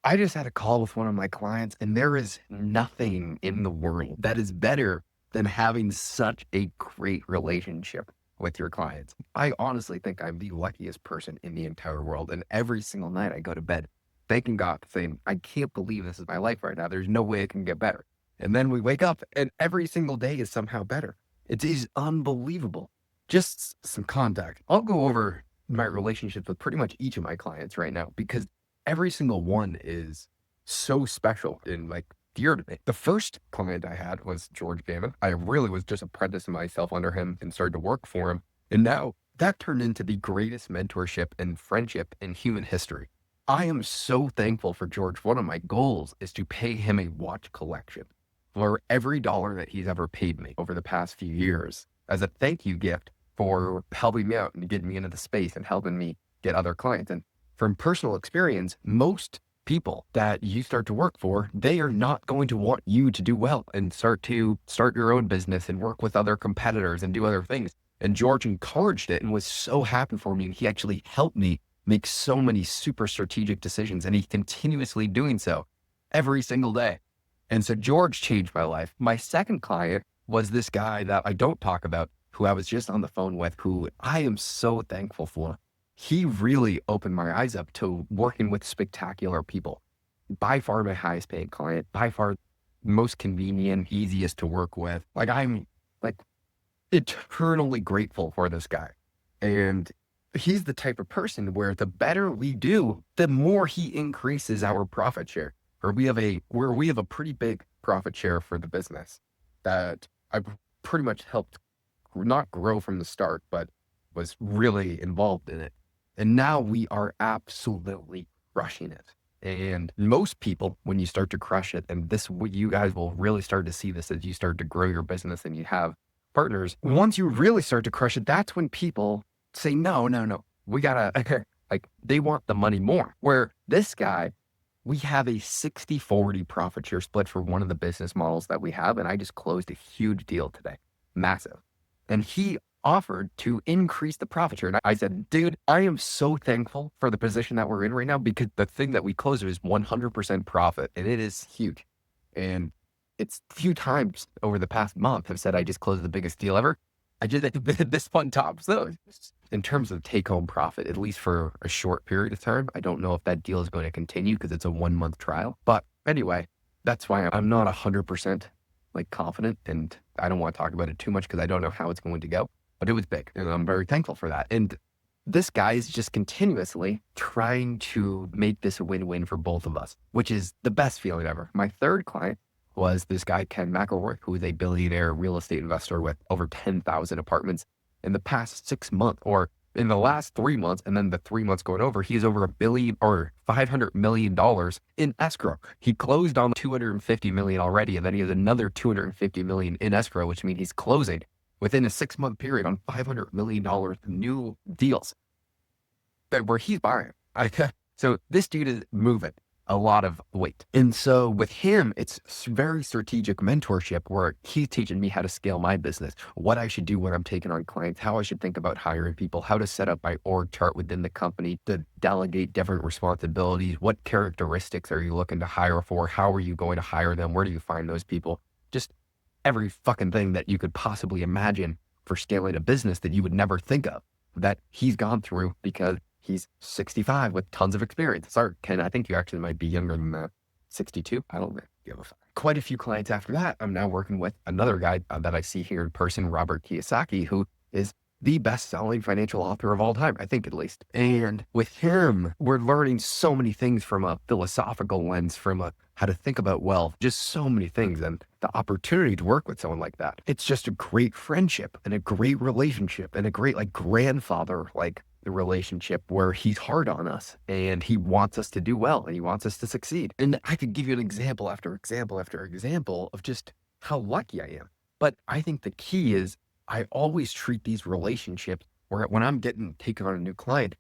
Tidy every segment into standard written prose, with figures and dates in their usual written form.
I just had a call with one of my clients, and there is nothing in the world that is better than having such a great relationship with your clients. I honestly think I'm the luckiest person in the entire world. And every single night I go to bed thanking God, saying, I can't believe this is my life right now. There's no way it can get better. And then we wake up and every single day is somehow better. It is unbelievable. Just some context. I'll go over my relationships with pretty much each of my clients right now because every single one is so special and like dear to me. The first client I had was George Gammon. I really was just apprenticing myself under him and started to work for him. And now that turned into the greatest mentorship and friendship in human history. I am so thankful for George. One of my goals is to pay him a watch collection for every dollar that he's ever paid me over the past few years as a thank you gift for helping me out and getting me into the space and helping me get other clients. And from personal experience, most people that you start to work for, they are not going to want you to do well and start your own business and work with other competitors and do other things. And George encouraged it and was so happy for me. And he actually helped me make so many super strategic decisions. And he's continuously doing so every single day. And so George changed my life. My second client was this guy that I don't talk about, who I was just on the phone with, who I am so thankful for. He really opened my eyes up to working with spectacular people. By far my highest paid client, by far most convenient, easiest to work with. Like I'm like eternally grateful for this guy. And he's the type of person where the better we do, the more he increases our profit share. Or we have a pretty big profit share for the business that I pretty much helped not grow from the start, but was really involved in it. And now we are absolutely crushing it. And most people, when you start to crush it, and you guys will really start to see this as you start to grow your business and you have partners. Once you really start to crush it, that's when people say, no, we gotta, like they want the money more. Where this guy, we have a 60-40 profit share split for one of the business models that we have. And I just closed a huge deal today, massive. And he offered to increase the profit share. And I said, dude, I am so thankful for the position that we're in right now because the thing that we closed is 100% profit and it is huge. And it's a few times over the past month have said, I just closed the biggest deal ever. I did this one top. So in terms of take home profit, at least for a short period of time, I don't know if that deal is going to continue because it's a 1-month trial. But anyway, that's why I'm not 100% like confident. And I don't want to talk about it too much because I don't know how it's going to go, but it was big and I'm very thankful for that. And this guy is just continuously trying to make this a win-win for both of us, which is the best feeling ever. My third client was this guy, Ken McElroy, who is a billionaire real estate investor with over 10,000 apartments. In the past 6 months, or in the last 3 months, and then the 3 months going over, he's over $1 billion or $500 million in escrow. He closed on 250 million already, and then he has another 250 million in escrow, which means he's closing within a 6-month period on $500 million new deals where he's buying. So this dude is moving a lot of weight. And so with him, it's very strategic mentorship where he's teaching me how to scale my business, what I should do when I'm taking on clients, how I should think about hiring people, how to set up my org chart within the company, to delegate different responsibilities. What characteristics are you looking to hire for? How are you going to hire them? Where do you find those people? Just every fucking thing that you could possibly imagine for scaling a business that you would never think of that he's gone through because he's 65 with tons of experience. Sorry, Ken, I think you actually might be younger than that. 62? I don't give a fuck. Quite a few clients after that. I'm now working with another guy that I see here in person, Robert Kiyosaki, who is the best-selling financial author of all time, I think at least. And with him, we're learning so many things from a philosophical lens, from how to think about wealth, just so many things. And the opportunity to work with someone like that, it's just a great friendship and a great relationship and a great like grandfather, like the relationship where he's hard on us and he wants us to do well and he wants us to succeed. And I could give you an example after example after example of just how lucky I am. But I think the key is I always treat these relationships where when I'm taking on a new client,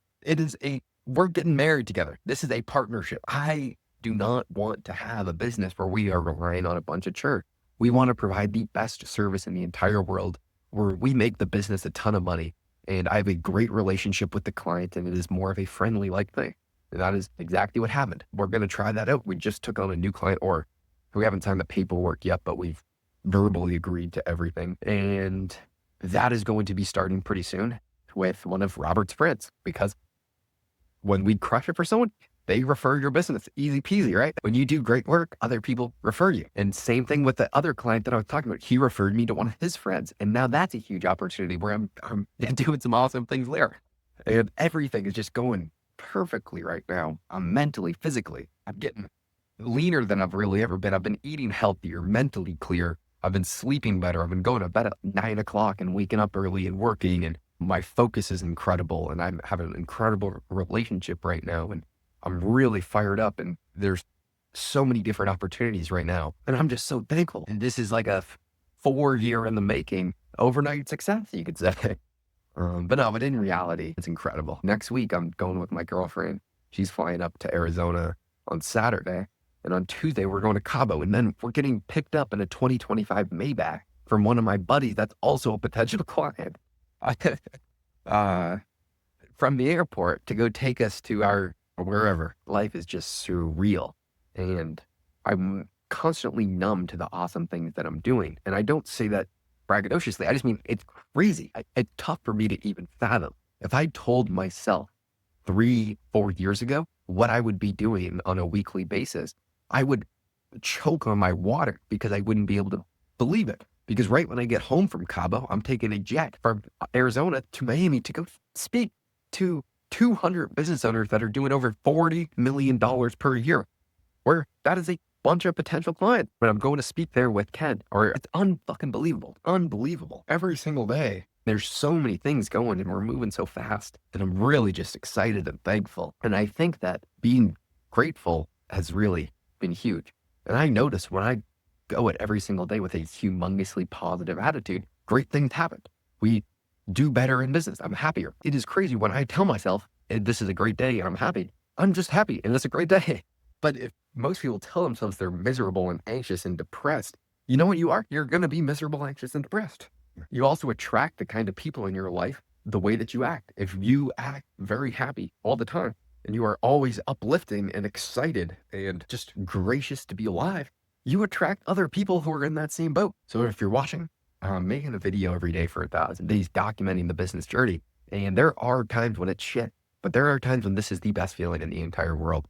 we're getting married together. This is a partnership. I do not want to have a business where we are relying on a bunch of church. We want to provide the best service in the entire world where we make the business a ton of money. And I have a great relationship with the client and it is more of a friendly like thing. And that is exactly what happened. We're going to try that out. We just took on a new client, or we haven't signed the paperwork yet, but we've verbally agreed to everything. And that is going to be starting pretty soon with one of Robert's friends, because when we crush it for someone, they refer your business. Easy peasy, right? When you do great work, other people refer you. And same thing with the other client that I was talking about. He referred me to one of his friends. And now that's a huge opportunity where I'm doing some awesome things there. And everything is just going perfectly right now. I'm mentally, physically, I'm getting leaner than I've really ever been. I've been eating healthier, mentally clear. I've been sleeping better. I've been going to bed at 9 o'clock and waking up early and working. And my focus is incredible. And I'm having an incredible relationship right now. And I'm really fired up. And there's so many different opportunities right now. And I'm just so thankful. And this is like a 4-year in the making, overnight success, you could say. But in reality, it's incredible. Next week, I'm going with my girlfriend. She's flying up to Arizona on Saturday. And on Tuesday, we're going to Cabo. And then we're getting picked up in a 2025 Maybach from one of my buddies that's also a potential client from the airport to go take us to our wherever. Life is just surreal. And I'm constantly numb to the awesome things that I'm doing. And I don't say that braggadociously. I just mean it's crazy. It's tough for me to even fathom. If I told myself 3-4 years ago what I would be doing on a weekly basis, I would choke on my water because I wouldn't be able to believe it. Because right when I get home from Cabo, I'm taking a jet from Arizona to Miami to go speak to 200 business owners that are doing over $40 million per year, where that is a bunch of potential clients. But I'm going to speak there with Ken, or it's unfucking believable. Unbelievable. Every single day, there's so many things going and we're moving so fast that I'm really just excited and thankful. And I think that being grateful has really been huge. And I notice when I go it every single day with a humongously positive attitude, great things happen. We do better in business. I'm happier. It is crazy when I tell myself this is a great day and I'm happy. I'm just happy and it's a great day. But if most people tell themselves they're miserable and anxious and depressed, you know what you are? You're going to be miserable, anxious, and depressed. You also attract the kind of people in your life the way that you act. If you act very happy all the time and you are always uplifting and excited and just gracious to be alive, you attract other people who are in that same boat. So if you're watching, I'm making a video every day for 1,000 days documenting the business journey. And there are times when it's shit, but there are times when this is the best feeling in the entire world.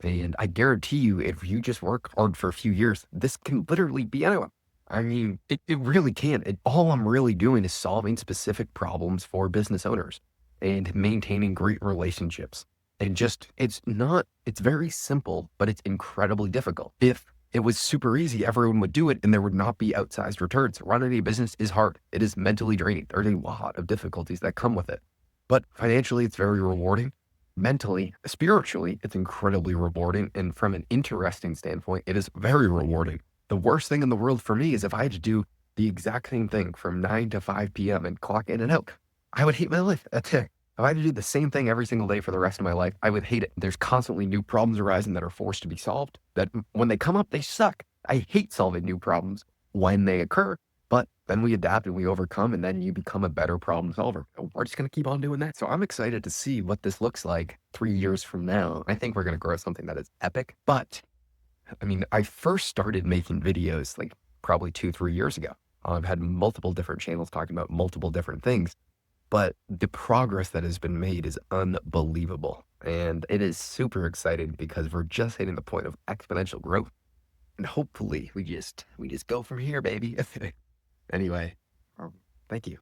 And I guarantee you, if you just work hard for a few years, this can literally be anyone. I mean, it really can. All I'm really doing is solving specific problems for business owners and maintaining great relationships. And it's very simple, but it's incredibly difficult. If it was super easy, everyone would do it and there would not be outsized returns. Running a business is hard. It is mentally draining. There's a lot of difficulties that come with it. But financially, it's very rewarding. Mentally, spiritually, it's incredibly rewarding. And from an interesting standpoint, it is very rewarding. The worst thing in the world for me is if I had to do the exact same thing from 9 to 5 p.m. and clock in and out, I would hate my life. That's it. If I had to do the same thing every single day for the rest of my life, I would hate it. There's constantly new problems arising that are forced to be solved, that when they come up, they suck. I hate solving new problems when they occur, but then we adapt and we overcome, and then you become a better problem solver. We're just going to keep on doing that. So I'm excited to see what this looks like 3 years from now. I think we're going to grow something that is epic. But I mean, I first started making videos like probably 2-3 years ago. I've had multiple different channels talking about multiple different things, but the progress that has been made is unbelievable. And it is super exciting because we're just hitting the point of exponential growth. And hopefully we just go from here, baby. Anyway, thank you.